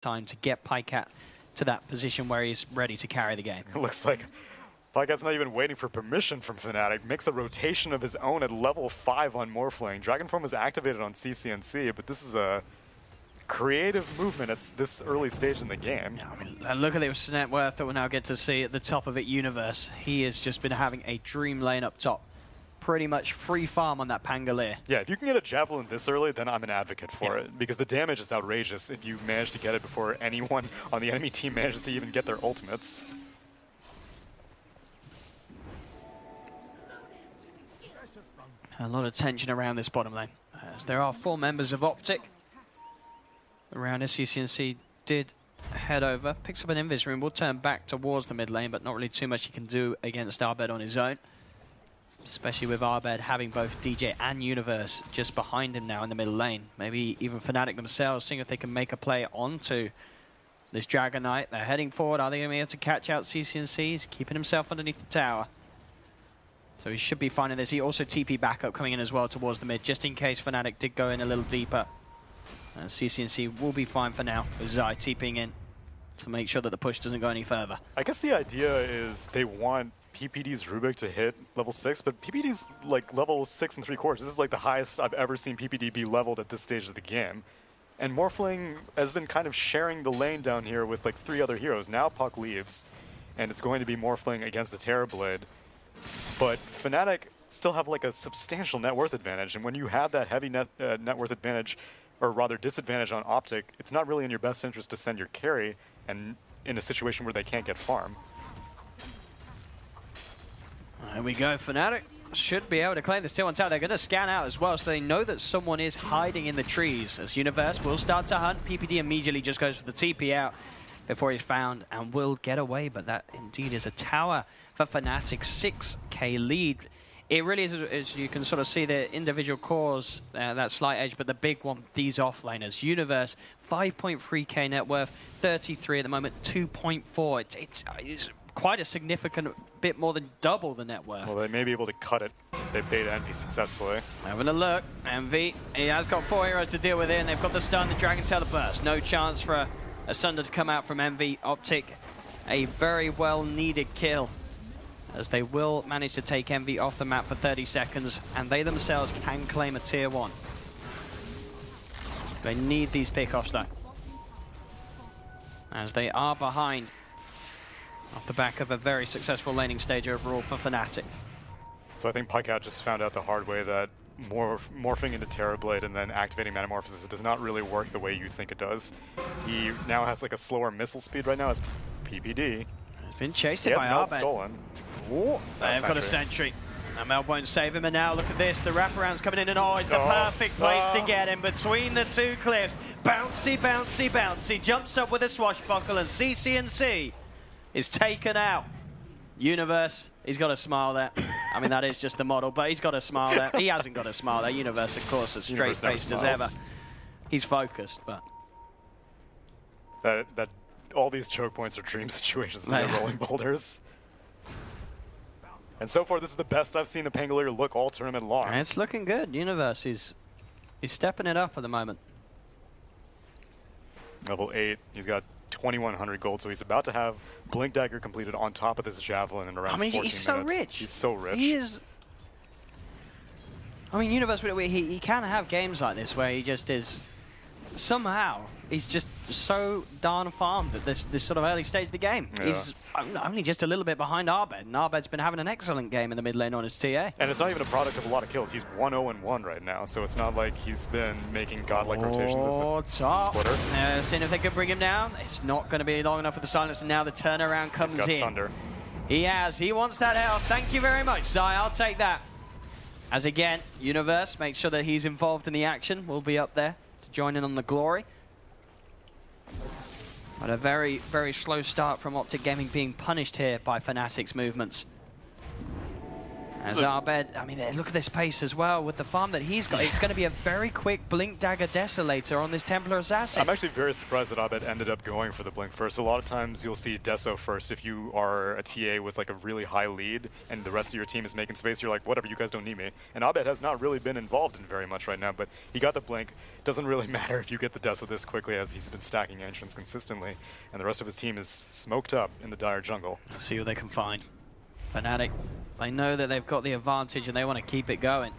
time to get Pycat to that position where he's ready to carry the game. It looks like Pycat's not even waiting for permission from Fnatic. Makes a rotation of his own at level 5 on Morphling. Dragonform is activated on CCNC, but this is a creative movement at this early stage in the game. Yeah, I mean, look at this net worth that we'll now get to see at the top of it, Universe. He has just been having a dream lane up top. Pretty much free farm on that Pangolier. Yeah, if you can get a Javelin this early, then I'm an advocate for it, because the damage is outrageous if you manage to get it before anyone on the enemy team manages to even get their ultimates. A lot of tension around this bottom lane, as there are 4 members of OpTic. Around SCCNC did head over, picks up an Invis room, will turn back towards the mid lane, but not really too much he can do against Arbed on his own. Especially with Arbed having both DJ and Universe just behind him now in the middle lane. Maybe even Fnatic themselves, seeing if they can make a play onto this Dragon Knight. They're heading forward. Are they going to be able to catch out CCNC? He's keeping himself underneath the tower. So he should be fine in this. He also TP backup coming in as well towards the mid, just in case Fnatic did go in a little deeper. And CCNC will be fine for now, with Zai TPing in to make sure that the push doesn't go any further. I guess the idea is they want PPD's Rubik to hit level 6, but PPD's like level 6 and 3/4. This is like the highest I've ever seen PPD be leveled at this stage of the game. And Morphling has been kind of sharing the lane down here with like 3 other heroes. Now Puck leaves, and it's going to be Morphling against the Terrorblade. But Fnatic still have like a substantial net worth advantage, and when you have that heavy net worth advantage, or rather disadvantage on OpTic, it's not really in your best interest to send your carry and in a situation where they can't get farm. There we go. Fnatic should be able to claim this tier 1 tower. They're going to scan out as well, so they know that someone is hiding in the trees. As Universe will start to hunt, PPD immediately just goes for the TP out before he's found and will get away. But that indeed is a tower for Fnatic. 6k lead. It really is, as you can sort of see the individual cores, that slight edge, but the big one, these offlaners. Universe, 5.3k net worth, 33 at the moment, 2.4. It's quite a significant bit more than double the net worth. Well, they may be able to cut it if they bait Envy successfully. Having a look, Envy, he has got 4 heroes to deal with it, and they've got the stun, the Dragon Tail, the burst. No chance for a Sunder to come out from Envy. OpTic, a very well-needed kill, as they will manage to take Envy off the map for 30 seconds, and they themselves can claim a tier 1. They need these pickoffs though, as they are behind off the back of a very successful laning stage overall for Fnatic. So I think Pycat just found out the hard way that morphing into Terrorblade and then activating Metamorphosis does not really work the way you think it does. He now has like a slower missile speed right now as PPD. He's been chased by Meld Arbed. stolen. Ooh, They've got a sentry. And Mel won't save him, and now look at this. The wraparound's coming in, and oh, it's the perfect place to get him between the 2 cliffs. Bouncy, bouncy, bouncy. Jumps up with a swashbuckle, and CCNC is taken out. Universe, he's got a smile there. I mean, that is just the model, but he's got a smile there. He hasn't got a smile there. Universe, of course, as straight-faced as ever. He's focused, but... That all these choke points are dream situations to get rolling boulders. And so far, this is the best I've seen the Pangolier look all tournament long. And it's looking good. Universe is stepping it up at the moment. Level 8, he's got 2,100 gold, so he's about to have Blink Dagger completed on top of this Javelin in around 14 minutes. He's so rich. He's so rich. He is... I mean, Universe, he can have games like this where he just is... Somehow, he's just so darn farmed at this sort of early stage of the game. Yeah. He's only just a little bit behind Arbed, and Arbed's been having an excellent game in the mid lane on his TA. And it's not even a product of a lot of kills. He's 1-0-1 right now, so it's not like he's been making godlike rotations as a splitter. Seeing if they can bring him down. It's not going to be long enough for the silence, and now the turnaround comes in. He's got Sunder. He has. He wants that health. Thank you very much, Zai. I'll take that. As again, Universe makes sure that he's involved in the action. We'll be up there to join in on the glory. But a very, very slow start from OpTic Gaming, being punished here by Fnatic's movements. As Abed, I mean, look at this pace as well with the farm that he's got. It's going to be a very quick Blink Dagger Desolator on this Templar Assassin. I'm actually very surprised that Abed ended up going for the Blink first. A lot of times you'll see Deso first if you are a TA with like a really high lead and the rest of your team is making space. You're like, whatever, you guys don't need me. And Abed has not really been involved in very much right now, but he got the Blink. Doesn't really matter if you get the Deso this quickly as he's been stacking entrance consistently. And the rest of his team is smoked up in the dire jungle. Let's see what they can find. Fnatic, they know that they've got the advantage and they want to keep it going.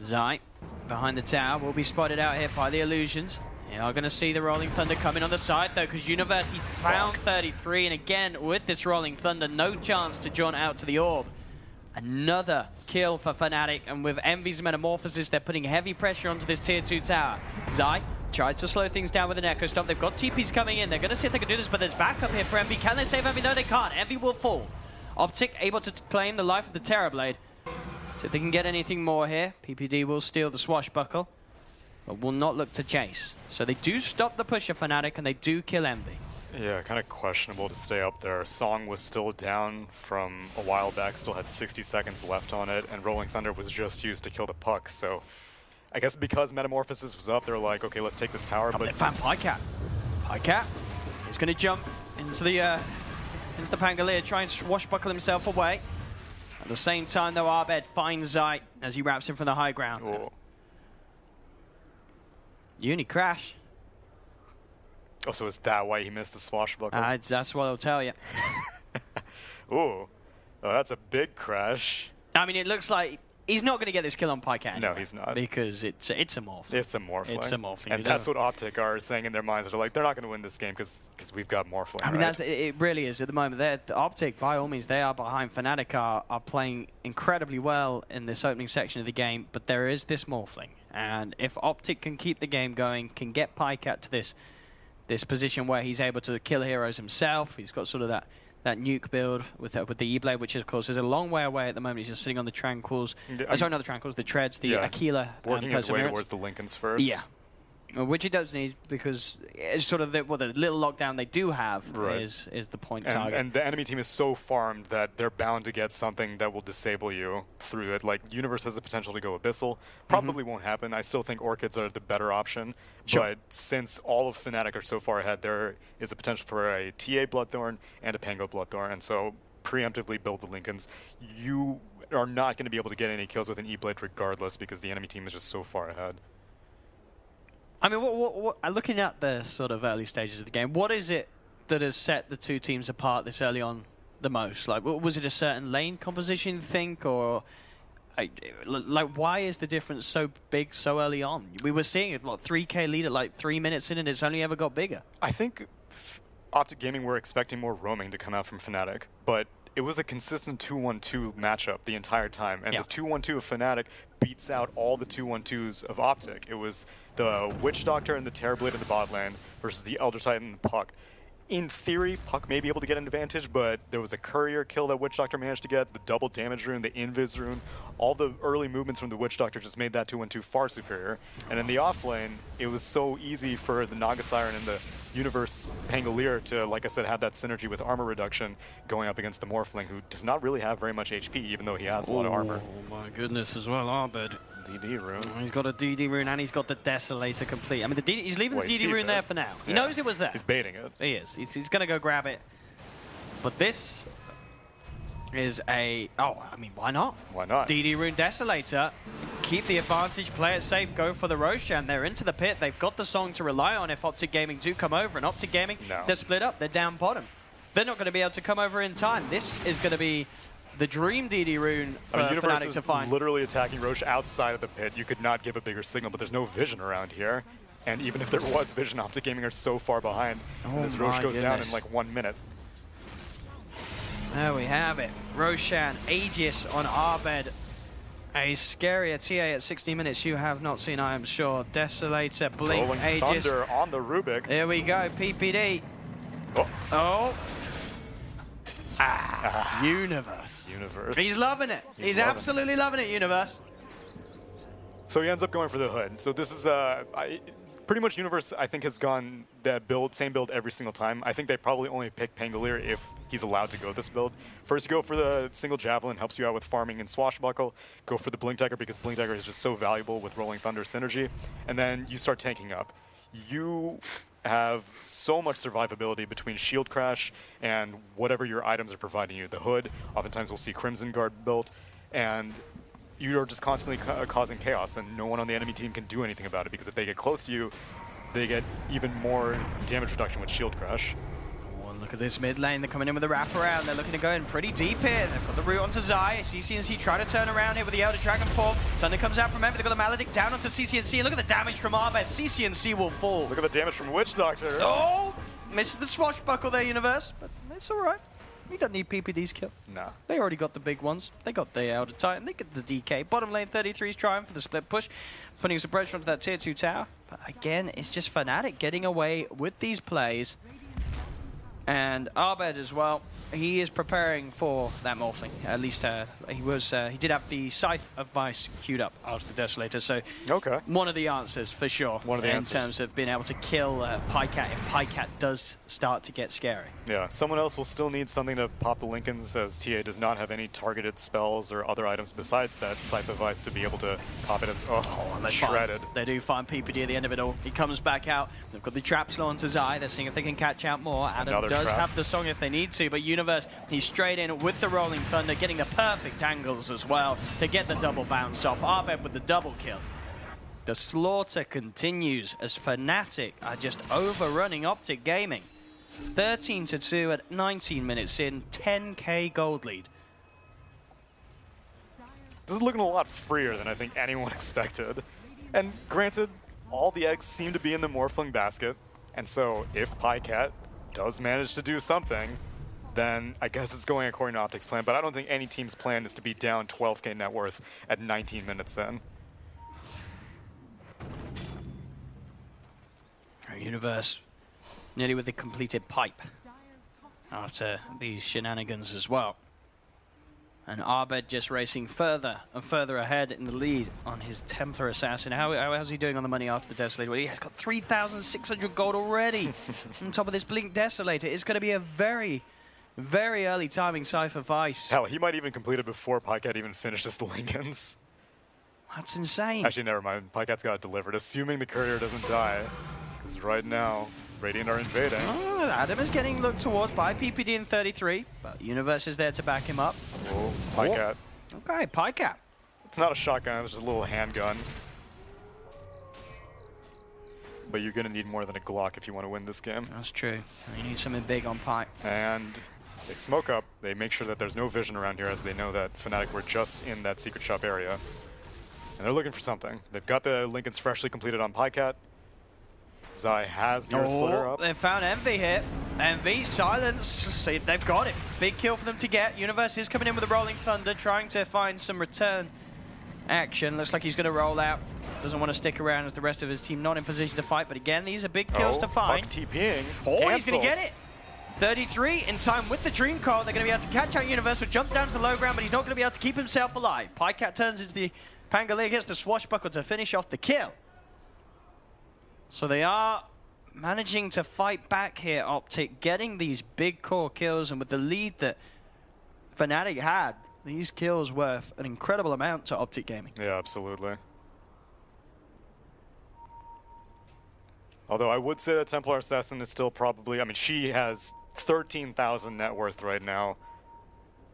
Zai, behind the tower, will be spotted out here by the Illusions. You are going to see the Rolling Thunder coming on the side though, because University's found 33, and again, with this Rolling Thunder, no chance to jaunt out to the orb. Another kill for Fnatic, and with Envy's Metamorphosis, they're putting heavy pressure onto this tier 2 tower. Zai tries to slow things down with an Echo Stomp. They've got TPs coming in. They're going to see if they can do this, but there's backup here for Envy. Can they save Envy? No, they can't. Envy will fall. OpTic able to claim the life of the Terrorblade. So if they can get anything more here, PPD will steal the Swashbuckle, but will not look to chase. So they do stop the push of Fnatic, and they do kill Envy. Yeah, kind of questionable to stay up there. Song was still down from a while back, still had 60 seconds left on it, and Rolling Thunder was just used to kill the puck. So I guess because Metamorphosis was up, they're like, okay, let's take this tower. But they found Pycat. Pycat is going to jump into the Pangolier, try and swashbuckle himself away. At the same time, though, Abed finds Zai as he wraps him from the high ground. Ooh. Uni crash. Oh, so is that why he missed the swashbuckle? That's what I'll tell you. Ooh. Oh, that's a big crash. I mean, it looks like he's not going to get this kill on Pycat anyway. No, he's not. Because it's a Morphling. It's a Morphling. It's a Morphling. And that's what OpTic are saying in their minds. They're like, they're not going to win this game because we've got Morphling. I mean, right? it really is at the moment. The OpTic, by all means, they are behind. Fnatic are playing incredibly well in this opening section of the game, but there is this Morphling. And if OpTic can keep the game going, can get Pycat to this position where he's able to kill heroes himself, he's got sort of that nuke build with the E-Blade, which of course is a long way away at the moment. He's just sitting on the Tranquils. Sorry, not the Tranquils, the Treads, the Aquila. Working his way towards the Lincolns first. Yeah. Which he does need, because it's sort of the little lockdown they do have is the point target. And the enemy team is so farmed that they're bound to get something that will disable you through it. Like, Universe has the potential to go Abyssal. Probably won't happen. I still think Orchids are the better option. Sure. But since all of Fnatic are so far ahead, there is a potential for a TA Bloodthorn and a Pango Bloodthorn. And so preemptively build the Lincolns. You are not going to be able to get any kills with an E-Blade regardless, because the enemy team is just so far ahead. I mean, what, looking at the sort of early stages of the game, what is it that has set the two teams apart this early on the most? Like, was it a certain lane composition, you think, or like why is the difference so big so early on? We were seeing it, what, 3K lead at like 3 minutes in, and it's only ever got bigger. I think OpTic Gaming were expecting more roaming to come out from Fnatic, but it was a consistent 2-1-2 matchup the entire time, and the 2-1-2 of Fnatic beats out all the 2-1-2s of OpTic. It was the Witch Doctor and the Terrorblade in the bot lane versus the Elder Titan and the Puck. In theory, Puck may be able to get an advantage, but there was a courier kill that Witch Doctor managed to get, the double damage rune, the invis rune. All the early movements from the Witch Doctor just made that 2-1-2 far superior. And in the off lane, it was so easy for the Naga Siren and the Universe Pangolier to, like I said, have that synergy with armor reduction going up against the Morphling, who does not really have very much HP, even though he has a lot of armor. Oh my goodness, as well, Abed. DD rune. He's got a DD rune and he's got the Desolator complete. I mean, he's leaving the DD rune there for now. He knows it was there. He's baiting it. He is. He's going to go grab it. But this is a... Oh, I mean, why not? Why not? DD rune Desolator. Keep the advantage, play it safe, go for the Roshan. They're into the pit. They've got the Song to rely on if OpTic Gaming do come over. And OpTic Gaming, they're split up. They're down bottom. They're not going to be able to come over in time. This is going to be the dream DD rune for Fnatic to find. Literally attacking Roche outside of the pit. You could not give a bigger signal, but there's no vision around here. And even if there was vision, OpTic Gaming are so far behind. And this Roche goes down in like 1 minute. There we have it. Roshan, Aegis on Abed. A scarier TA at 60 minutes you have not seen, I am sure. Desolator, Blink, Rolling Aegis. Thunder on the Rubik. Here we go, PPD. Oh. Universe. Universe. He's loving it. He's absolutely loving it, Universe. So he ends up going for the hood. So this is pretty much Universe, I think, has gone that same build every single time. I think they probably only pick Pangolier if he's allowed to go this build. First, you go for the single Javelin, helps you out with farming and Swashbuckle. Go for the Blink Dagger because Blink Dagger is just so valuable with Rolling Thunder synergy. And then you start tanking up. You have so much survivability between Shield Crash and whatever your items are providing you. The Hood, oftentimes we'll see Crimson Guard built, and you are just constantly causing chaos, and no one on the enemy team can do anything about it, because if they get close to you, they get even more damage reduction with Shield Crash. Oh, look at this mid lane. They're coming in with a wraparound. They're looking to go in pretty deep here. They've got the root onto Zai. CCNC try to turn around here with the Elder Dragon form. Thunder comes out from Ember. They've got the Maledict down onto CCNC. Look at the damage from Arbed. CCNC will fall. Look at the damage from Witch Doctor. Oh! Misses the swashbuckle there, Universe. But it's alright. We don't need PPD's kill. Nah. They already got the big ones. They got the Elder Titan. They get the DK. Bottom lane 33's trying for the split push. Putting some pressure onto that tier 2 tower. But again, it's just Fnatic getting away with these plays. And Arbed as well. He is preparing for that Morphling. At least he did have the Scythe of Vice queued up after the Desolator. So okay, one of the answers for sure. One of the answers. In terms of being able to kill Pycat if Pycat does start to get scary. Yeah, someone else will still need something to pop the Lincolns, as TA does not have any targeted spells or other items besides that Scythe of Vice to be able to pop it as shredded. They do find PPD at the end of it all. He comes back out. They've got the traps on to Zai. They're seeing if they can catch out more. Adam does have the song if they need to, but Universe, he's straight in with the Rolling Thunder, getting the perfect angles as well to get the double bounce off. Arbed with the double kill. The slaughter continues as Fnatic are just overrunning OpTic Gaming. 13-2 at 19 minutes in, 10k gold lead. This is looking a lot freer than I think anyone expected. And granted, all the eggs seem to be in the Morphling basket, and so if Pycat does manage to do something, then I guess it's going according to OpTic's plan, but I don't think any team's plan is to be down 12k net worth at 19 minutes in. Universe nearly with the completed pipe after these shenanigans as well. And Arbed just racing further and further ahead in the lead on his Templar Assassin. How's he doing on the money after the Desolator? Well, he has got 3,600 gold already on top of this Blink Desolator. It's going to be a very, very early timing Scythe of Vice. Hell, he might even complete it before Pycat even finishes the Lincolns. That's insane. Actually, never mind. Pycat's got it delivered, assuming the courier doesn't die. Because right now, Radiant are invading. Oh, Adam is getting looked towards by PPD in 33, but Universe is there to back him up. Oh, Pycat. Okay, Pycat. It's not a shotgun, it's just a little handgun. But you're going to need more than a Glock if you want to win this game. That's true. You need something big on Pyke. And they smoke up. They make sure that there's no vision around here, as they know that Fnatic were just in that secret shop area. And they're looking for something. They've got the Lincolns freshly completed on Pycat. Zai has the Earth Splitter up. They found Envy here. Envy, silence. They've got it. Big kill for them to get. Universe is coming in with a Rolling Thunder, trying to find some return action. Looks like he's going to roll out. Doesn't want to stick around as the rest of his team not in position to fight. But again, these are big kills to find. TPing. Oh, he's going to get it. 33 in time with the Dream Coil. They're going to be able to catch out Universe. Will jump down to the low ground, but he's not going to be able to keep himself alive. Pycat turns into the Pangolier, gets the Swashbuckle to finish off the kill. So they are managing to fight back here, OpTic, getting these big core kills, and with the lead that Fnatic had, these kills worth an incredible amount to OpTic Gaming. Yeah, absolutely. Although I would say that Templar Assassin is still probably, I mean, she has 13,000 net worth right now.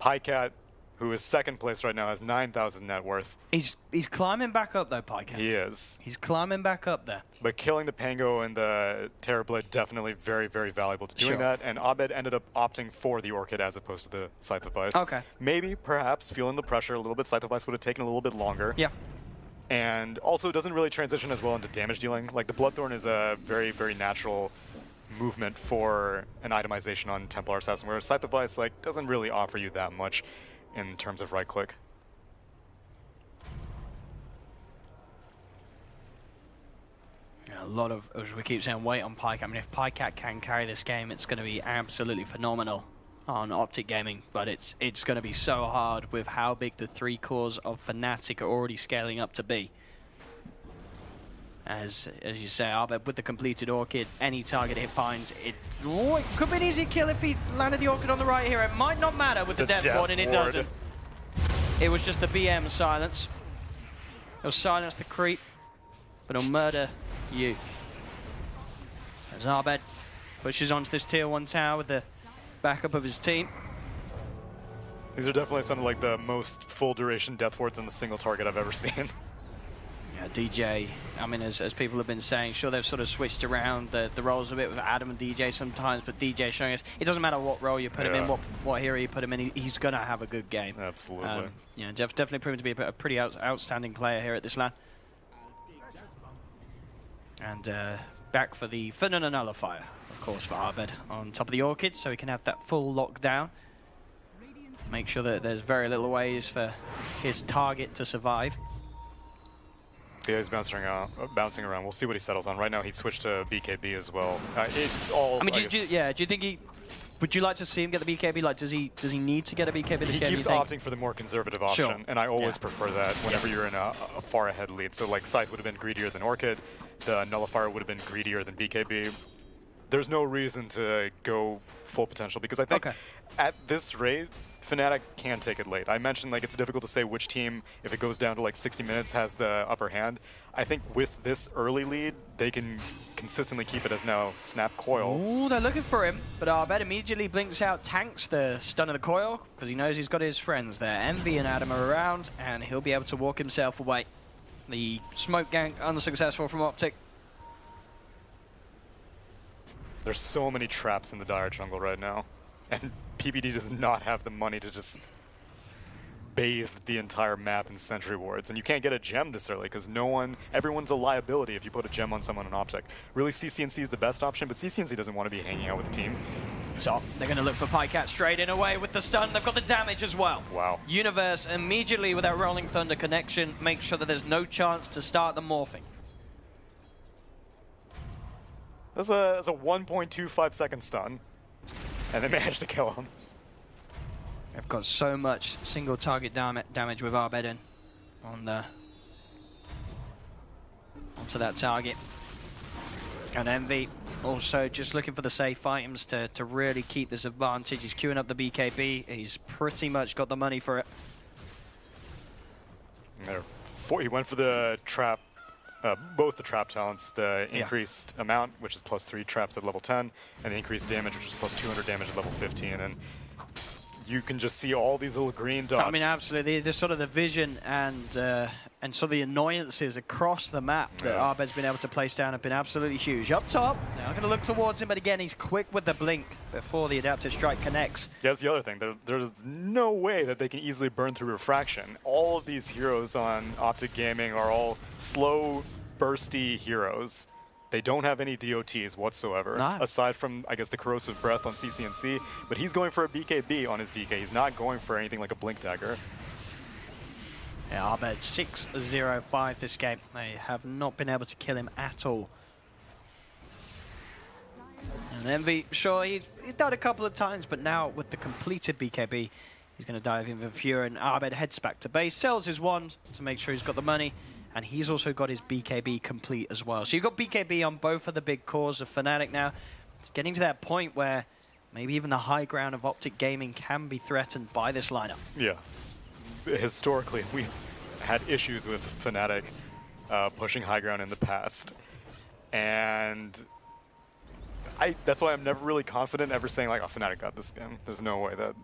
Pycat, who is second place right now, has 9,000 net worth. He's climbing back up though, Pycat. He is. He's climbing back up there. But killing the Pango and the Terrorblade definitely very, very valuable to doing that. And Abed ended up opting for the Orchid as opposed to the Scythe of Vice. Okay. Maybe, perhaps, feeling the pressure a little bit, Scythe of Vice would have taken a little bit longer. Yeah. And also doesn't really transition as well into damage dealing. Like the Bloodthorn is a very, very natural movement for an itemization on Templar Assassin, whereas Scythe of Vice doesn't really offer you that much in terms of right click. A lot of, as we keep saying, weight on Pyke. I mean, if Pycat can carry this game, it's going to be absolutely phenomenal on OpTic Gaming, but it's going to be so hard with how big the three cores of Fnatic are already scaling up to be. As you say, Arbed with the completed Orchid, any target it finds, it could be an easy kill if he landed the Orchid on the right here. It might not matter with the Death Ward, and it doesn't. It was just the BM silence. It'll silence the creep, but it'll murder you. As Arbed pushes onto this tier 1 tower with the backup of his team. These are definitely some of like the most full duration death wards on a single target I've ever seen. Yeah, DJ, I mean, as people have been saying, sure, they've sort of switched around the roles a bit with Adam and DJ sometimes, but DJ showing us it doesn't matter what role you put him in, what hero you put him in, he's going to have a good game. Absolutely. Yeah, definitely proven to be a pretty outstanding player here at this LAN. And back for the Fnatic Nullifier, of course, for Arbed on top of the Orchid, so he can have that full lockdown. Make sure that there's very little ways for his target to survive. Yeah, he's bouncing around. We'll see what he settles on. Right now, he switched to BKB as well. It's all. I mean, do you think he? Would you like to see him get the BKB? Like, does he need to get a BKB this game? He keeps opting for the more conservative option, sure. And I always prefer that whenever you're in a far ahead lead. So, like, Scythe would have been greedier than Orchid. The Nullifier would have been greedier than BKB. There's no reason to go full potential because I think at this rate, Fnatic can take it late. I mentioned like it's difficult to say which team, if it goes down to like 60 minutes, has the upper hand. I think with this early lead, they can consistently keep it as now Snap Coil. Ooh, they're looking for him, but Arbed immediately blinks out, tanks the stun of the coil, because he knows he's got his friends there. Envy and Adam are around, and he'll be able to walk himself away. The smoke gank unsuccessful from OpTic. There's so many traps in the Dire jungle right now, and PPD does not have the money to just bathe the entire map in sentry wards. And you can't get a gem this early because everyone's a liability if you put a gem on someone in OpTic. Really, CCNC is the best option, but CCNC doesn't want to be hanging out with the team. So they're going to look for Pycat straight in away with the stun. They've got the damage as well. Wow. Universe immediately with that Rolling Thunder connection makes sure that there's no chance to start the morphing. That's a 1.25 second stun, and they managed to kill him. They've got so much single target damage with Arbed in onto that target. And Envy also just looking for the safe items to really keep this advantage. He's queuing up the BKB. He's pretty much got the money for it. He went for the trap. Both the trap talents, the increased amount, which is +3 traps at level 10, and the increased damage, which is +200 damage at level 15. And you can just see all these little green dots. I mean, absolutely. There's sort of the vision and sort of the annoyances across the map that Arbed's been able to place down have been absolutely huge. Up top, now I'm going to look towards him, but again, he's quick with the blink before the adaptive strike connects. Yeah, that's the other thing. There's no way that they can easily burn through refraction. All of these heroes on OpTic Gaming are all slow, bursty heroes. They don't have any DOTs whatsoever, aside from, I guess, the corrosive breath on CCNC. But he's going for a BKB on his DK. He's not going for anything like a blink dagger. Yeah, Arbed 6-0-5 this game. They have not been able to kill him at all. And Envy, sure, he's died a couple of times, but now with the completed BKB, he's going to dive in with Fury, and Arbed heads back to base, sells his wand to make sure he's got the money, and he's also got his BKB complete as well. So you've got BKB on both of the big cores of Fnatic now. It's getting to that point where maybe even the high ground of OpTic Gaming can be threatened by this lineup. Yeah. Historically, we've had issues with Fnatic pushing high ground in the past. And that's why I'm never really confident ever saying, like, oh, Fnatic got this game. There's no way that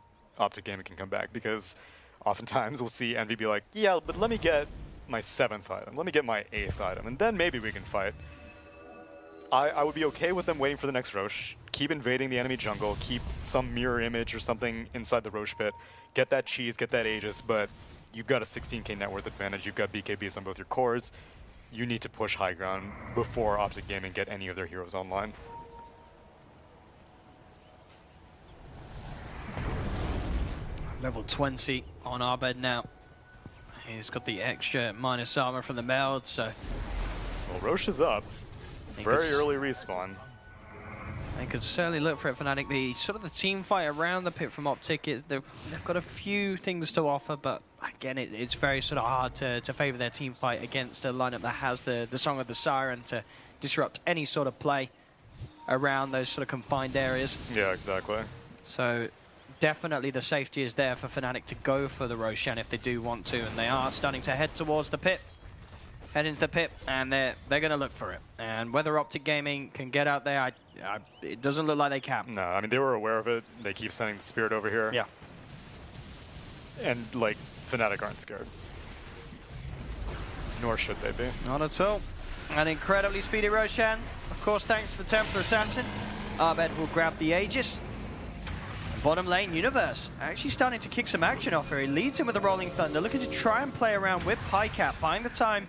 OpTic Gaming can come back, because oftentimes we'll see Envy be like, yeah, but let me get my 7th item. Let me get my 8th item, and then maybe we can fight. I would be okay with them waiting for the next Roche, keep invading the enemy jungle, keep some mirror image or something inside the Roche pit, get that cheese, get that Aegis, but you've got a 16k net worth advantage, you've got BKBs on both your cores. You need to push high ground before OpTic Gaming get any of their heroes online. Level 20 on Arbed now. He's got the extra minus armor from the meld, so... Well, Roche is up. Very early respawn. They could certainly look for it, Fnatic. The sort of the team fight around the pit from OpTic, they've got a few things to offer, but again, it's very sort of hard to favour their team fight against a lineup that has the Song of the Siren to disrupt any sort of play around those sort of confined areas. Yeah, exactly. So definitely the safety is there for Fnatic to go for the Roshan if they do want to, and they are starting to head towards the pit. Head into the pit, and they're going to look for it. And whether OpTic Gaming can get out there, it doesn't look like they can. No, I mean, they were aware of it. They keep sending the Spirit over here. Yeah. And, like, Fnatic aren't scared. Nor should they be. Not at all. An incredibly speedy Roshan. Of course, thanks to the Templar Assassin. Abed will grab the Aegis. Bottom lane, Universe actually starting to kick some action off here. He leads him with the Rolling Thunder, looking to try and play around with PyCat, buying the time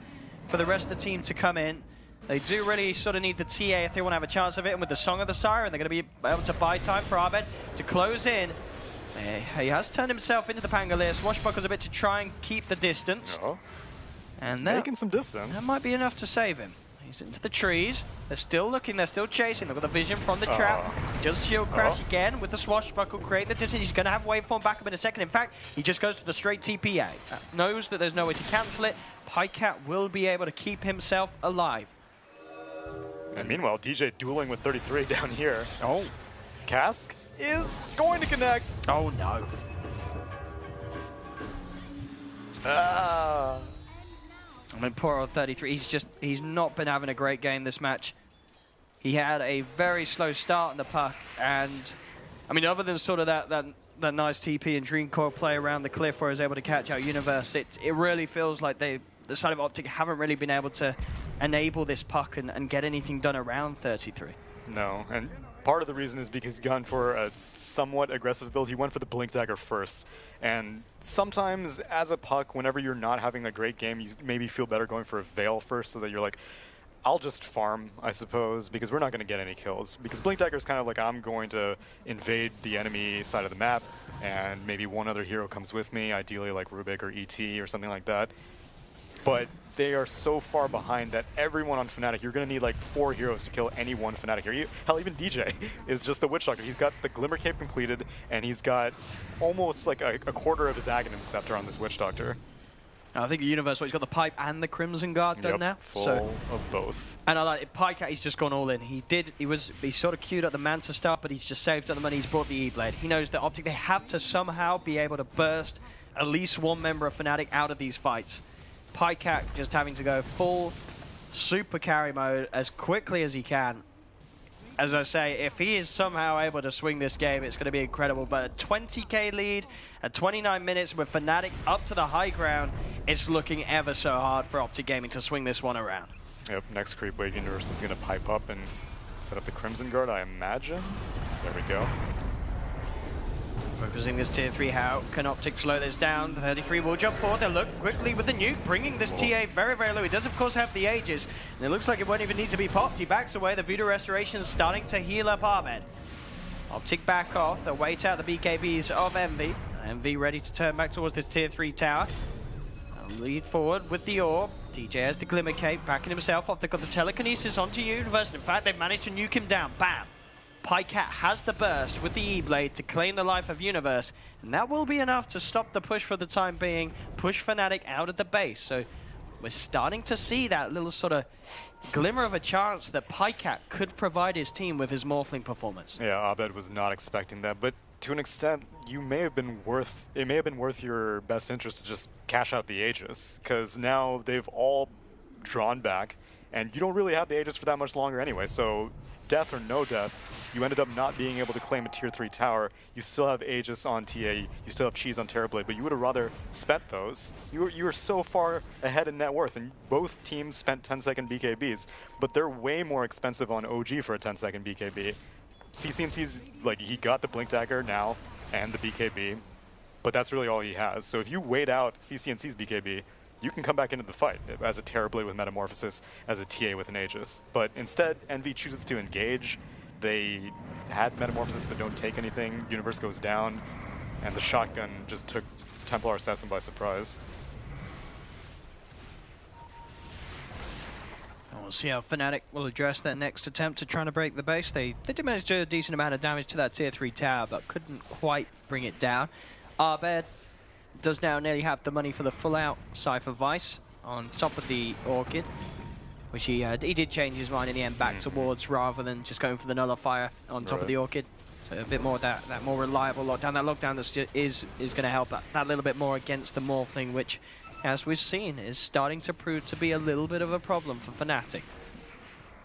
for the rest of the team to come in. They do really sort of need the TA if they want to have a chance of it, and with the Song of the Siren, they're going to be able to buy time for Abed to close in. He has turned himself into the Pangolier. Swashbuckles a bit to try and keep the distance. Oh. And he's making some distance. That might be enough to save him. He's into the trees. They're still looking. They're still chasing. They've got the vision from the trap. He does shield crash again with the Swashbuckle. Create the distance. He's going to have waveform back up in a second. In fact, he just goes for the straight TPA. Knows that there's no way to cancel it. PyCat will be able to keep himself alive. And meanwhile, DJ dueling with 33 down here. Oh. Cask is going to connect. Oh, no. I mean, poor old 33, he's not been having a great game this match. He had a very slow start in the puck, and I mean, other than sort of that nice TP and Dream Coil play around the cliff where he was able to catch out Universe, it really feels like the side of OpTic haven't really been able to enable this puck and get anything done around 33. No, and part of the reason is because he's gone for a somewhat aggressive build. He went for the Blink Dagger first. And sometimes as a puck, whenever you're not having a great game, you maybe feel better going for a Veil first so that you're like, I'll just farm, I suppose, because we're not going to get any kills. Because Blink Dagger is kind of like, I'm going to invade the enemy side of the map, and maybe one other hero comes with me, ideally like Rubik or ET or something like that. But they are so far behind that everyone on Fnatic, you're going to need like 4 heroes to kill any one Fnatic hero. Hell, even DJ is just the Witch Doctor. He's got the Glimmer Cape completed, and he's got almost like a quarter of his Aghanim Scepter on this Witch Doctor. I think Universe, he's got the Pipe and the Crimson Guard done now. Full of both. And I like it. PyCat, he's just gone all in. He sort of queued up the Manta start, but he's just saved up the money. He's brought the E-Blade. He knows that OpTic, they have to somehow be able to burst at least one member of Fnatic out of these fights. PyCat just having to go full super carry mode as quickly as he can. As I say, if he is somehow able to swing this game, it's going to be incredible. But a 20k lead at 29 minutes with Fnatic up to the high ground, it's looking ever so hard for OpTic Gaming to swing this one around. Yep, next creep wave Universe is going to pipe up and set up the Crimson Guard, I imagine. There we go. Focusing this tier 3, how can OpTic slow this down? The 33 will jump forward. They'll look quickly with the nuke, bringing this TA very, very low. He does, of course, have the Aegis, and it looks like it won't even need to be popped. He backs away. The Voodoo Restoration is starting to heal up Abed. OpTic back off. They'll wait out the BKBs of Envy. Envy ready to turn back towards this tier 3 tower. They'll lead forward with the Orb. DJ has the Glimmer Cape, backing himself off. They've got the Telekinesis onto Universe. In fact, they've managed to nuke him down. Bam! PyCat has the burst with the E-Blade to claim the life of Universe, and that will be enough to stop the push for the time being, push Fnatic out of the base. So we're starting to see that little sort of glimmer of a chance that PyCat could provide his team with his Morphling performance. Yeah, Abed was not expecting that, but to an extent, it may have been worth your best interest to just cash out the Aegis, because now they've all drawn back, and you don't really have the Aegis for that much longer anyway, so death or no death, you ended up not being able to claim a tier 3 tower. You still have Aegis on TA, you still have Cheese on Terrorblade, but you would have rather spent those. You were so far ahead in net worth, and both teams spent 10-second BKBs, but they're way more expensive on OG for a 10-second BKB. CCNC's, like, he got the Blink Dagger now and the BKB, but that's really all he has. So if you wait out CCNC's BKB, you can come back into the fight as a Terrorblade with Metamorphosis, as a TA with an Aegis. But instead, Envy chooses to engage. They had Metamorphosis but don't take anything. Universe goes down, and the shotgun just took Templar Assassin by surprise. We'll see how Fnatic will address their next attempt to trying to break the base. They did manage to do a decent amount of damage to that tier 3 tower, but couldn't quite bring it down. Arbed does now nearly have the money for the full-out Cypher Vice on top of the Orchid, which he did change his mind in the end back towards rather than just going for the Nullifier on top of the Orchid. So a bit more of that more reliable lockdown. That lockdown that is going to help that little bit more against the Morphling, which, as we've seen, is starting to prove to be a little bit of a problem for Fnatic.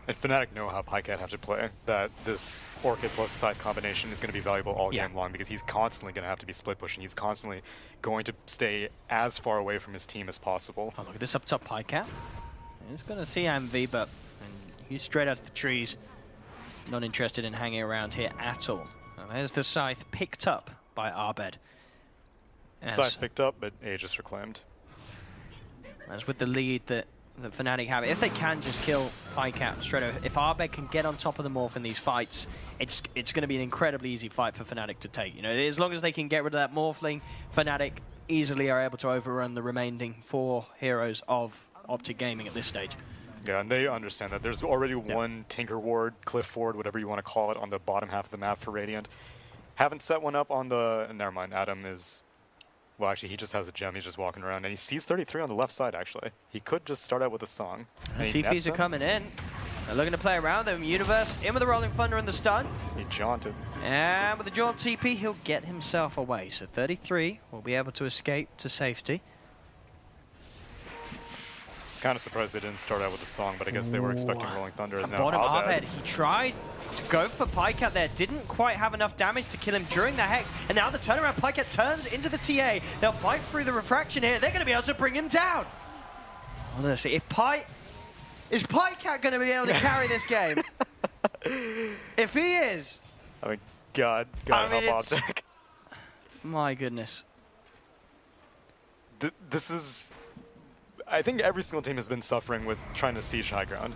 And Fnatic know how PyCat have to play, that this Orchid plus Scythe combination is going to be valuable all game long, because he's constantly going to have to be split pushing. He's constantly going to stay as far away from his team as possible. Oh, look at this up top PyCat. He's going to see MV, but he's straight out of the trees. Not interested in hanging around here at all. And there's the Scythe picked up by Arbed. Scythe picked up, but Aegis reclaimed. As with the lead that Fnatic have, if they can just kill PyCat straight over, if Arbed can get on top of the Morph in these fights, it's going to be an incredibly easy fight for Fnatic to take. You know, as long as they can get rid of that Morphling, Fnatic easily are able to overrun the remaining 4 heroes of OpTic Gaming at this stage. Yeah, and they understand that. There's already one Tinker Ward, Cliff Ward, whatever you want to call it, on the bottom half of the map for Radiant. Haven't set one up on the... Never mind, Adam is... Well, actually, he just has a gem. He's just walking around, and he sees 33 on the left side, actually. He could just start out with a song. TPs are coming in. They're looking to play around them. Universe in with the Rolling Thunder and the stun. He jaunted. And with the jaunt TP, he'll get himself away. So 33 will be able to escape to safety. Kind of surprised they didn't start out with a song, but I guess they were expecting Rolling Thunder as now Bottom Arbed. He tried to go for PyCat there, didn't quite have enough damage to kill him during the Hex, and now the turnaround PyCat turns into the TA. They'll bite through the refraction here. They're going to be able to bring him down. Honestly, is PyCat going to be able to carry this game? If he is... I mean, God help OpTic. My goodness. This is... I think every single team has been suffering with trying to siege high ground.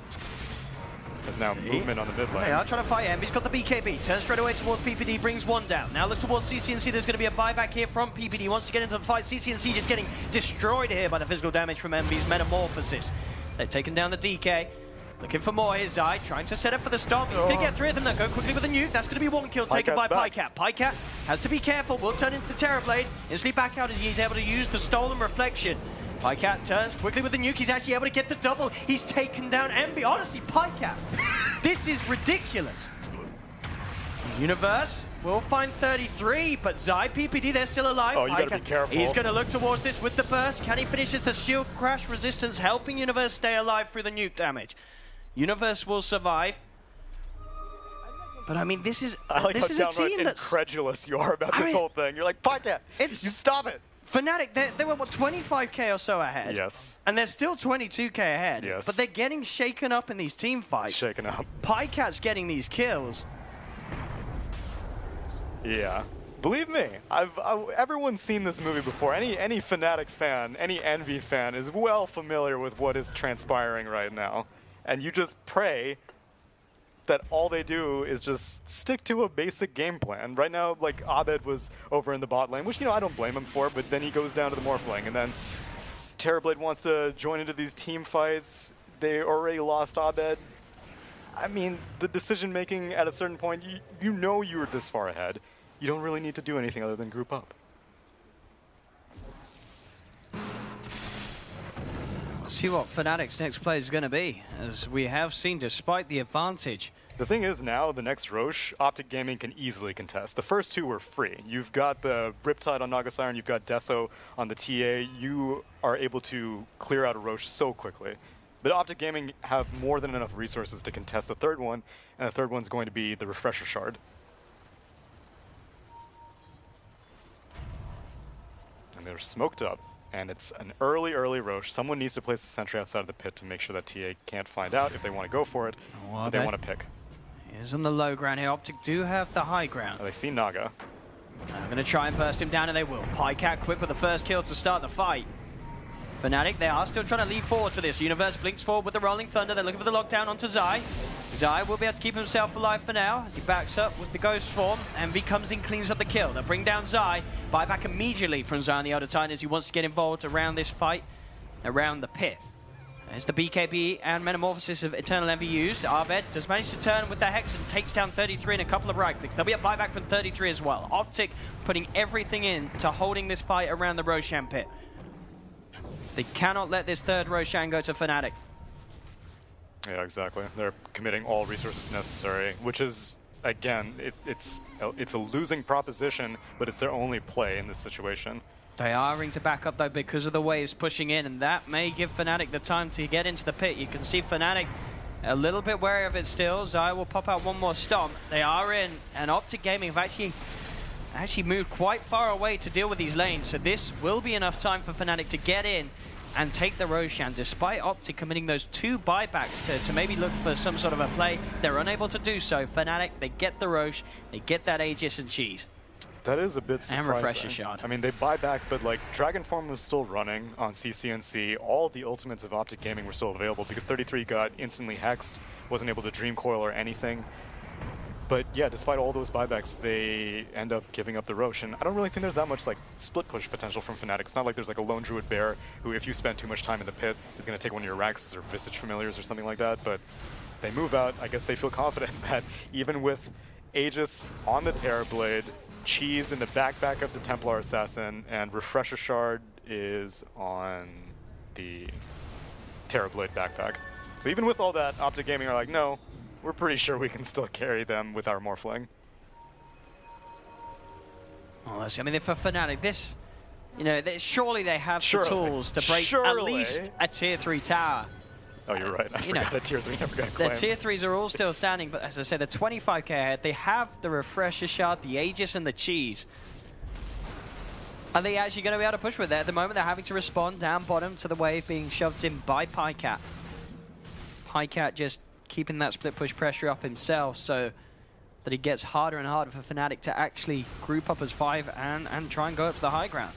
There's now movement on the mid lane. They are trying to fight him. He's got the BKB. Turns straight away towards PPD, brings one down. Now looks towards CCNC. There's going to be a buyback here from PPD. Wants to get into the fight. CCNC just getting destroyed here by the physical damage from MV's Metamorphosis. They've taken down the DK. Looking for more. Here's Zai trying to set up for the stop. He's going to get 3 of them. They'll go quickly with a nuke. That's going to be 1 kill taken by PyCat. PyCat has to be careful. Will turn into the Terrorblade. Instantly back out as he's able to use the stolen reflection. PyCat turns quickly with the nuke. He's actually able to get the double. He's taken down Envy. Honestly, PyCat, this is ridiculous. Universe will find 33, but Zai, PPD, they're still alive. Oh, you gotta be careful. He's going to look towards this with the burst. Can he finish it? The shield crash resistance helping Universe stay alive through the nuke damage. Universe will survive. But I mean, this is a team that's incredulous you are about this whole thing. You're like, PyCat, you stop it. Fnatic, they were, what, 25k or so ahead? Yes. And they're still 22k ahead. Yes. But they're getting shaken up in these team fights. Shaken up. PyCat's getting these kills. Yeah. Believe me, everyone's seen this movie before. Any Fnatic fan, any Envy fan is well familiar with what is transpiring right now. And you just pray that all they do is just stick to a basic game plan. Right now, like, Abed was over in the bot lane, which, you know, I don't blame him for, but then he goes down to the Morphling, and then Terrorblade wants to join into these team fights. They already lost Abed. I mean, the decision-making at a certain point, you know you're this far ahead. You don't really need to do anything other than group up. We'll see what Fnatic's next play is going to be, as we have seen, despite the advantage. The thing is now, the next Roche, OpTic Gaming can easily contest. The first 2 were free. You've got the Riptide on Naga Siren, you've got Deso on the TA. You are able to clear out a Roche so quickly. But OpTic Gaming have more than enough resources to contest the third one, and the third one's going to be the Refresher Shard. And they're smoked up. And it's an early Roche. Someone needs to place a sentry outside of the pit to make sure that TA can't find out if they want to go for it, but they want to pick. He's on the low ground here. OpTic do have the high ground. They see Naga. I'm going to try and burst him down, and they will. PyCat quick with the first kill to start the fight. Fnatic, they are still trying to lead forward to this. Universe blinks forward with the Rolling Thunder. They're looking for the lockdown onto Zai. Zai will be able to keep himself alive for now as he backs up with the Ghost form. MV comes in, cleans up the kill. They'll bring down Zai. Buyback immediately from Zai on the other side as he wants to get involved around this fight, around the pit. As the BKB and Metamorphosis of Eternal Envy used, Abed does manage to turn with the Hex and takes down 33 in a couple of right clicks. There'll be a buyback from 33 as well. OpTic putting everything in to holding this fight around the Roshan pit. They cannot let this third Roshan go to Fnatic. Yeah, exactly. They're committing all resources necessary, which is, again, it's a losing proposition, but it's their only play in this situation. They are going to back up though because of the waves pushing in, and that may give Fnatic the time to get into the pit. You can see Fnatic a little bit wary of it still. Zai will pop out one more stomp. They are in, and OpTic Gaming have actually moved quite far away to deal with these lanes, so this will be enough time for Fnatic to get in and take the Roshan. Despite OpTic committing those 2 buybacks to maybe look for some sort of a play, they're unable to do so. Fnatic, they get the Rosh, they get that Aegis and cheese. That is a bit surprising. And Refresher Shard. I mean, they buy back, but like Dragonform was still running on CCNC. All the ultimates of OpTic Gaming were still available because 33 got instantly hexed, wasn't able to Dream Coil or anything. But yeah, despite all those buybacks, they end up giving up the Rosh. And I don't really think there's that much like split push potential from Fnatic. It's not like there's like a lone Druid Bear who, if you spend too much time in the pit, is going to take one of your Raxes or Visage Familiars or something like that. But they move out. I guess they feel confident that even with Aegis on the Terrorblade, Cheese in the backpack of the Templar Assassin, and Refresher Shard is on the Terrorblade backpack. So even with all that, OpTic Gaming are like, no, we're pretty sure we can still carry them with our Morphling. Well, I mean, for Fnatic, this, you know, surely they have the tools to break at least a tier 3 tower. Oh, you're right. I forgot a tier 3 never got claimed. The tier 3s are all still standing, but as I said, the 25k ahead. They have the Refresher Shard, the Aegis, and the Cheese. Are they actually going to be able to push with it? At the moment, they're having to respond down bottom to the wave being shoved in by Pycat. Pycat just keeping that split push pressure up himself so that it gets harder and harder for Fnatic to actually group up as 5 and try and go up to the high ground.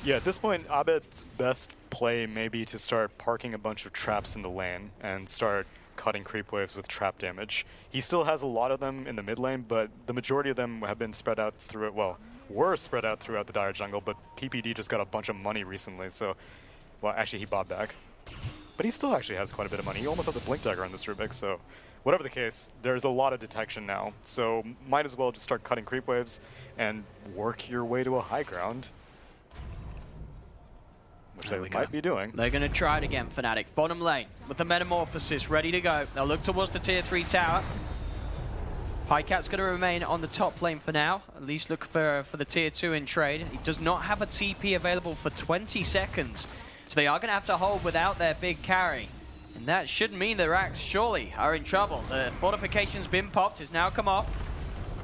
Yeah, at this point, Abed's best play may be to start parking a bunch of traps in the lane and start cutting creep waves with trap damage. He still has a lot of them in the mid lane, but the majority of them have been spread out through it. Well, were spread out throughout the Dire jungle, but PPD just got a bunch of money recently, so... Well, actually, he bought back. But he still actually has quite a bit of money. He almost has a Blink Dagger on this Rubik, so... Whatever the case, there's a lot of detection now, so might as well just start cutting creep waves and work your way to a high ground. Which they might be doing. They're going to try it again, Fnatic. Bottom lane with the Metamorphosis ready to go. They'll look towards the tier 3 tower. Pycat's going to remain on the top lane for now. At least look for the tier 2 in trade. He does not have a TP available for 20 seconds. So they are going to have to hold without their big carry. And that should mean the Rax surely are in trouble. The fortification's been popped. It's now come off.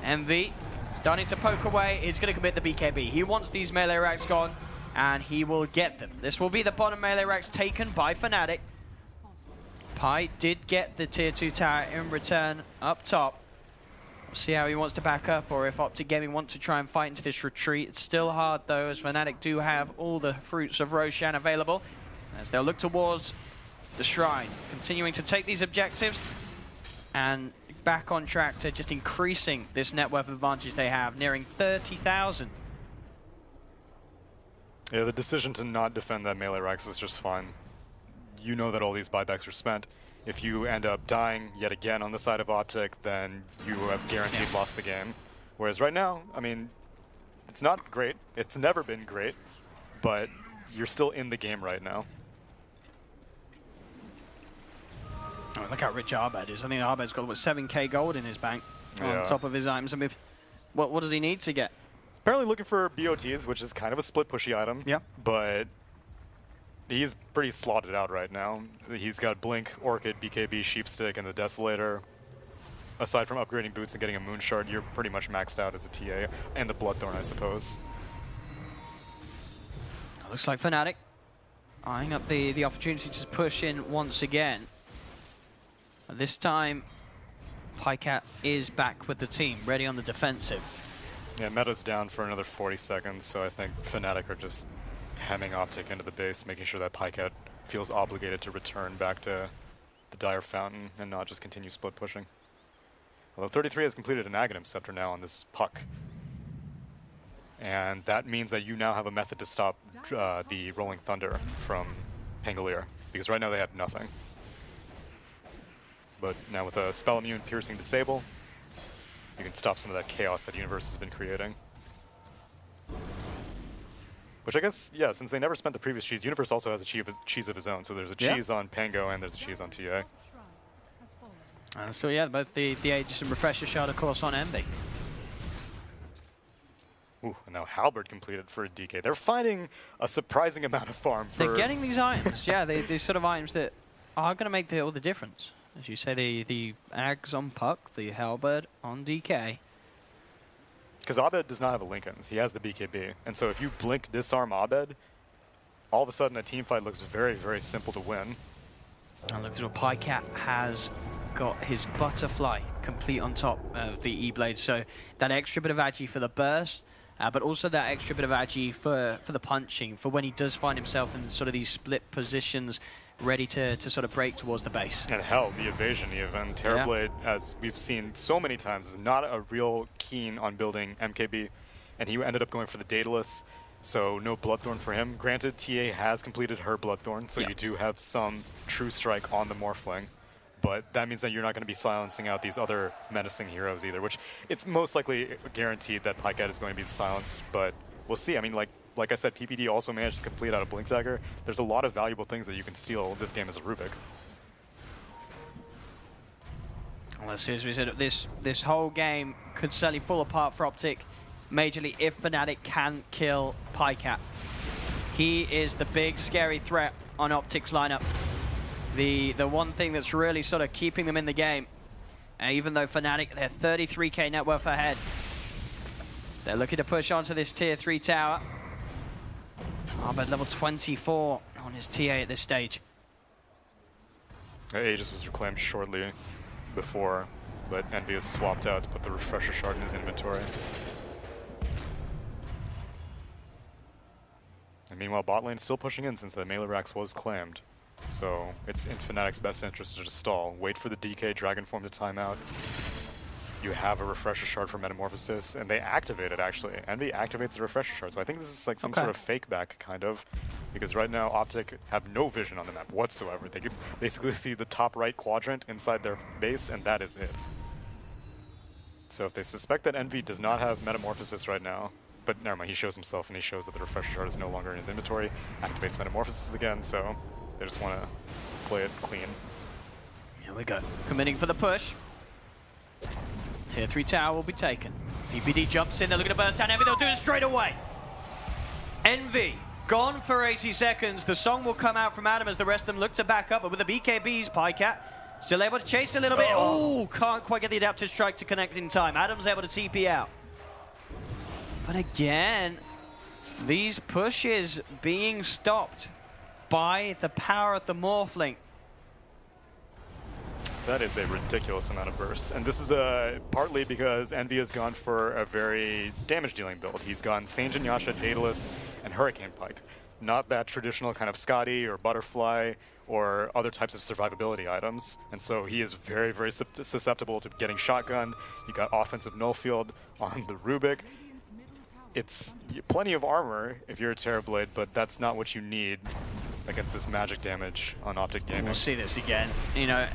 MV starting to poke away. He's going to commit the BKB. He wants these melee Rax gone, and he will get them. This will be the bottom melee Rax taken by Fnatic. Pi did get the tier 2 tower in return up top. We'll see how he wants to back up, or if OpTic Gaming want to try and fight into this retreat. It's still hard though, as Fnatic do have all the fruits of Roshan available, as they'll look towards the Shrine, continuing to take these objectives and back on track to just increasing this net worth advantage they have, nearing 30,000. Yeah, the decision to not defend that melee Rax is just fine. You know that all these buybacks are spent. If you end up dying yet again on the side of OpTic, then you have guaranteed lost the game. Whereas right now, I mean, it's not great. It's never been great, but you're still in the game right now. Oh, look how rich Abed is. I think Abed's got 7k gold in his bank on top of his items. I mean, what does he need to get? Apparently looking for BOTs, which is kind of a split pushy item. Yeah. But he's pretty slotted out right now. He's got Blink, Orchid, BKB, Sheepstick, and the Desolator. Aside from upgrading boots and getting a Moon Shard, you're pretty much maxed out as a TA. And the Bloodthorn, I suppose. Looks like Fnatic eyeing up the opportunity to push in once again. This time, Pycat is back with the team, ready on the defensive. Yeah, meta's down for another 40 seconds, so I think Fnatic are just hemming OpTic into the base, making sure that Pycat feels obligated to return back to the Dire Fountain and not just continue split pushing. Although 33 has completed an Aghanim Scepter now on this Puck. And that means that you now have a method to stop the Rolling Thunder from Pangolier, because right now they have nothing. But now with a Spell Immune, Piercing, Disable, you can stop some of that chaos that Universe has been creating. Which I guess, yeah, since they never spent the previous cheese, Universe also has a cheese of his own. So there's a cheese on Pango and there's a cheese on TA. So yeah, both the Aegis and Refresher Shard, of course, on Envy. Ooh, and now Halberd completed for a DK. They're finding a surprising amount of farm. They're getting these items, yeah, these sort of items that are going to make all the difference. As you say, the Ags on Puck, the Halberd on DK. Because Abed does not have a Linken's, he has the BKB. And so if you blink disarm Abed, all of a sudden a team fight looks very, very simple to win. And look, PyCat has got his Butterfly complete on top of the E-Blade, so that extra bit of agi for the burst, but also that extra bit of agi for the punching, for when he does find himself in sort of these split positions, ready to sort of break towards the base. And hell, the evasion even. Terrorblade, as we've seen so many times, is not a real keen on building MKB, and he ended up going for the Daedalus, so no Bloodthorn for him. Granted, TA has completed her Bloodthorn, so you do have some True Strike on the Morphling, but that means that you're not going to be silencing out these other menacing heroes either, which it's most likely guaranteed that PyCat is going to be silenced, but we'll see. I mean, like I said, PPD also managed to complete out a Blink Dagger. There's a lot of valuable things that you can steal this game as a Rubik. Well, as we said, this whole game could certainly fall apart for OpTic majorly if Fnatic can kill PyCat. He is the big, scary threat on OpTic's lineup. The one thing that's really sort of keeping them in the game. Even though Fnatic, they're 33k net worth ahead. They're looking to push onto this tier 3 tower. Arbed level 24 on his TA at this stage. Aegis was reclaimed shortly before, but Envy is swapped out to put the Refresher Shard in his inventory. And meanwhile, bot lane is still pushing in since the melee Rax was claimed. So it's in Fnatic's best interest to just stall, wait for the DK Dragon Form to time out. You have a Refresher Shard for Metamorphosis, and they activate it, actually. Envy activates the Refresher Shard, so I think this is like some sort of fake back, kind of, because right now OpTic have no vision on the map whatsoever. They can basically see the top right quadrant inside their base, and that is it. So if they suspect that Envy does not have Metamorphosis right now, but never mind, he shows himself, and he shows that the Refresher Shard is no longer in his inventory, activates Metamorphosis again, so they just want to play it clean. Here we go. Committing for the push. Tier 3 tower will be taken. PPD jumps in, they're looking to burst down Envy, they'll do it straight away. Envy, gone for 80 seconds. The song will come out from Adam as the rest of them look to back up, but with the BKBs, PyCat still able to chase a little bit. Oh, can't quite get the Adaptive Strike to connect in time. Adam's able to TP out. But again, these pushes being stopped by the power of the Morphling. That is a ridiculous amount of bursts, and this is partly because Envy has gone for a very damage-dealing build. He's gone Sanjin Yasha, Daedalus, and Hurricane Pike. Not that traditional kind of Scotty or Butterfly or other types of survivability items, and so he is very, very susceptible to getting shotgunned. You got offensive null field on the Rubik. It's plenty of armor if you're a Terrorblade, but that's not what you need against this magic damage on OpTic Gaming. We'll see this again. You know,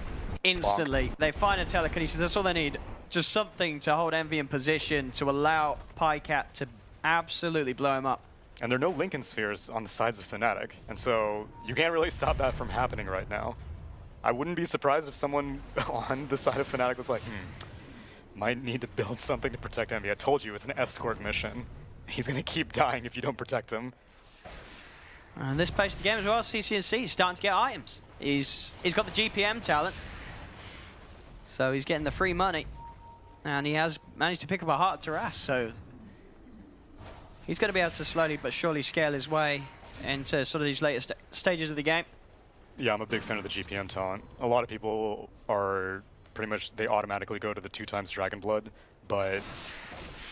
instantly, they find a telekinesis. That's all they need. Just something to hold Envy in position to allow PyCat to absolutely blow him up. And there are no Lincoln Spheres on the sides of Fnatic, and so you can't really stop that from happening right now. I wouldn't be surprised if someone on the side of Fnatic was like, might need to build something to protect Envy. I told you, it's an escort mission. He's going to keep dying if you don't protect him. And this place of the game as well, CCNC is starting to get items. He's got the GPM talent, so he's getting the free money, and he has managed to pick up a Heart of Taras, so he's going to be able to slowly but surely scale his way into sort of these later stages of the game. Yeah, I'm a big fan of the GPM talent. A lot of people are pretty much, they automatically go to the 2x Dragon Blood, but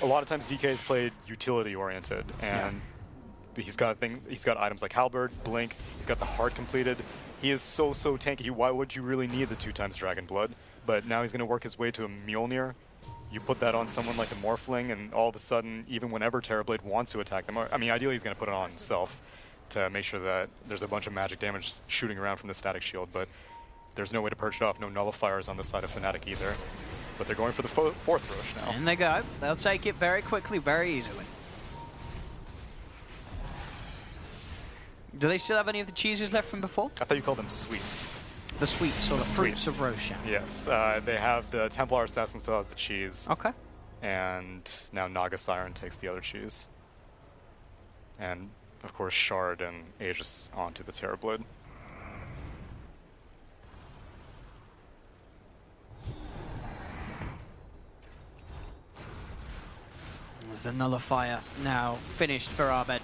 a lot of times DK is played utility oriented, and he's got items like Halberd, Blink, he's got the Heart completed. He is so tanky. Why would you really need the 2x Dragon Blood? But now he's going to work his way to a Mjolnir. You put that on someone like the Morphling, and all of a sudden, even whenever Terrorblade wants to attack them, I mean, ideally he's going to put it on himself to make sure that there's a bunch of magic damage shooting around from the static shield, but there's no way to purge it off. No nullifiers on the side of Fnatic either. But they're going for the fourth Rosh now. And they go. They'll take it very quickly, very easily. Do they still have any of the cheeses left from before? I thought you called them sweets. The sweets, or the fruits of Roshan. Yes, they have the Templar Assassin still has the cheese. Okay. And now Naga Siren takes the other cheese. And, of course, Shard and Aegis onto the Terrorblade. There's the Nullifier now finished for Abed.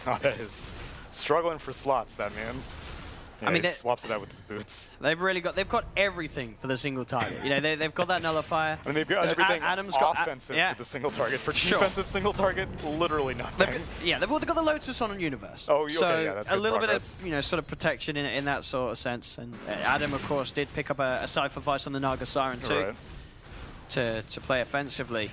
Abed is struggling for slots, that means. Yeah, I mean, he swaps it out with his boots. They've got everything for the single target. You know, they've got that Nullifier. I mean, they've got everything offensive for the single target. For defensive single target, literally nothing. They've got the Lotus on Universe. Oh, okay, so yeah, that's a good little progress. bit of sort of protection in that sort of sense. And Adam, of course, did pick up a Cypher Vice on the Naga Siren too, to play offensively.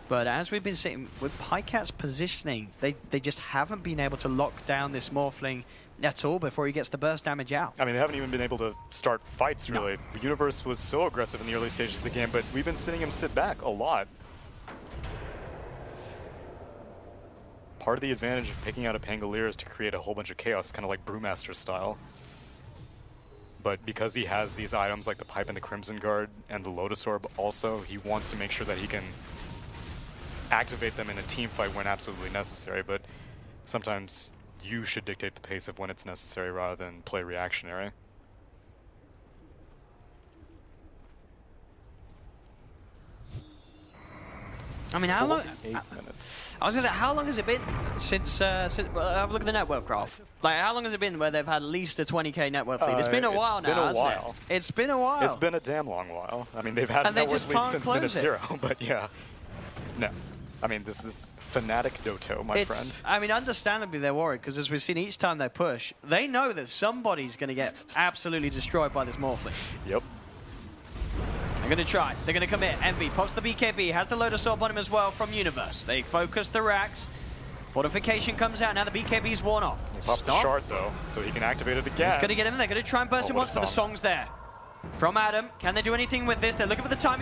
But as we've been seeing with Pycat's positioning, they just haven't been able to lock down this Morphling at all before he gets the burst damage out. I mean, they haven't even been able to start fights, really. No. The Universe was so aggressive in the early stages of the game, but we've been seeing him sit back a lot. Part of the advantage of picking out a Pangolier is to create a whole bunch of chaos, kind of like Brewmaster style. But because he has these items like the Pipe and the Crimson Guard and the Lotus Orb also, he wants to make sure that he can activate them in a team fight when absolutely necessary, but sometimes you should dictate the pace of when it's necessary rather than play reactionary. I mean, how long? 8 minutes. I was gonna say, how long has it been since? Well, have a look at the net worth graph. Like, how long has it been where they've had at least a 20k net worth lead? It's been a while now, hasn't it? It's been a while. It's been a damn long while. I mean, they've had a net worth lead since minute 0, but yeah. No. I mean, this is Fnatic Dota, my friend. I mean, understandably, they're worried, because as we've seen each time they push, they know that somebody's going to get absolutely destroyed by this Morphling. Yep. They're going to try. They're going to commit. Envy pops the BKB, has the Lotus Orb on him as well from Universe. They focus the racks. Fortification comes out. Now the BKB's worn off. He pops the Shard, though, so he can activate it again. He's going to get him. They're going to try and burst him once, but the song's there. From Adam, can they do anything with this? They're looking for the timing.